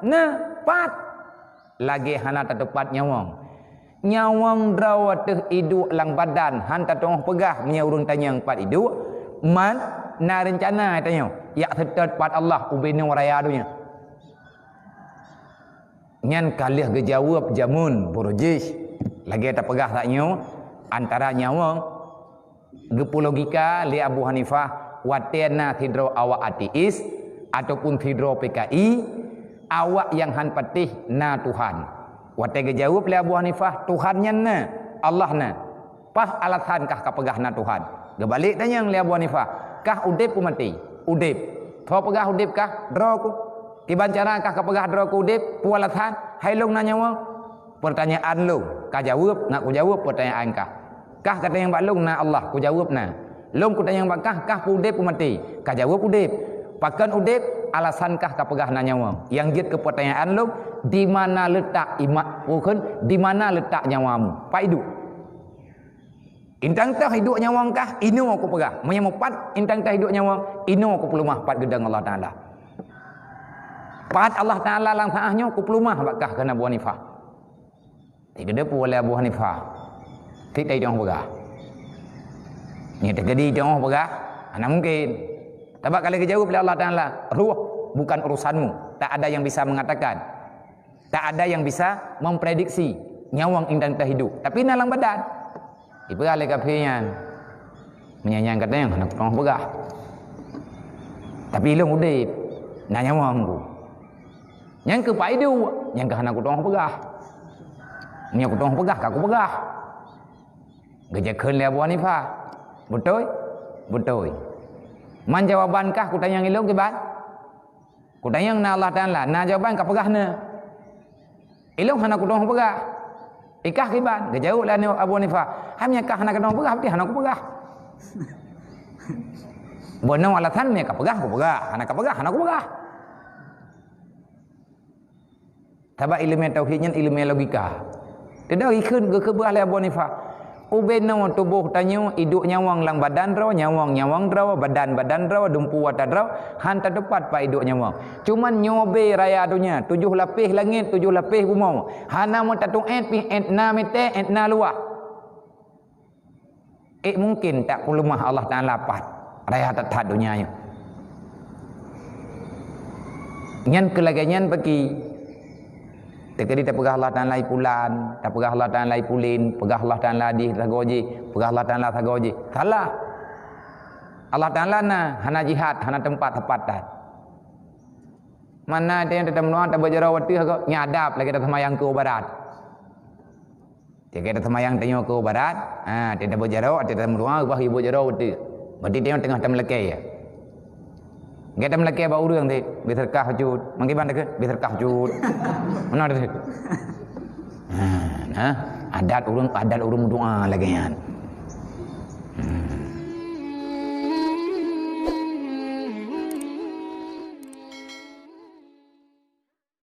na pat lagi hana tak tepat nyawang draw teh iduk lang badan han tak tong pegah punya urang tanya empat iduk man na rencana tanya ya setet pat Allah ubin raya dunya nyan kalih gejawab jamun borojis lagi tak pegah tak antara nyawang gepu logika li Abu Hanifah watena tidro awak ateis ataupun tidro PKI awak yang han patih na Tuhan. Wate jawab li Abu Hanifah Tuhannya na Allah na pah alasan kah kapegah na Tuhan gebalik tanya li Abu Hanifah kah udip ku mati udip tho pegah udip kah droku kiban cara kah kapegah droku udip pu alasan hailung na nyawa pertanyaan lu ka jawab nak ku jawab pertanyaan kah kata yang bak lung na Allah ku jawab na lung ku tanya yang bak kah pu udip ku mati ka jawab udip pakan udip alasankah kapegah na nyawa yang git ke pertanyaan lu di mana letak imat bukan di mana letak nyawamu pak hidup intang tah hidup nyawang kah inu aku pegah menyemupat intang tah hidup nyawang inu aku pelumah pat gedang Allah Taala pat Allah Taala lang saahnya aku pelumah bakah kana Abu Hanifah tidak ada oleh Abu Hanifah tidak dia pegah ni terjadi dia pegah ana mungkin tapi kalau dijawab oleh Allah Taala ruh bukan urusanmu tak ada yang bisa mengatakan tak ada yang bisa memprediksi nyawang indang tak hidup tapi nalang badan ibu alih kafinya menyanyang katanya anak orang pegah tapi ilung udip na nyawang ku yang ke paidu yang ke anak orang pegah ni aku orang pegah aku pegah gejakeun li Abu Hanifah betul man jawabankah ku tanya ilung ke ban ku tanya na Allah Taala na jawaban ka pegah na ilung hana ku dong pegah ikah kiban gejauh lah ni Abu Hanifah hamnya kah hana ku dong pegah hana ku pegah bonong alasan me ka pegah ku pegah hana ka pegah hana ku pegah taba ilmu tauhidnya ilmu logika tidak ikut ke kebelah Abu Hanifah ubena tubuh tanyo iduk nyawang lang badan draw nyawang draw badan draw dumpu wata draw hanta tepat pa iduk nyawang cuman nyobe raya dunia 7 lapis langit 7 lapis bumi hana mo tatung pi na mete na luah mungkin tak pelumah Allah Taala pat raya tatat dunia nya nyan kelaganyan bagi tekadi tak pegah Allah Taala ipulan, tak pegah Allah Taala ipulin, pegah Allah Taala di tagoji, pegah Allah Taala tagoji. Salah. Allah Taala na hana jihad, hana tempat tepatan. Mana dia yang tetap menuan tak berjarawati kau nyadap lagi tak semayang ke barat. Dia kata semayang tanya ke barat, dia tak berjaraw, dia tak menuan bah ibu jarawati. Berarti dia tengah temlekai ya. Kita melaki apa urang tu, berserkah jud, mengkiban tak ke, berserkah jud, mana tu? Adat urang doa lagi kan.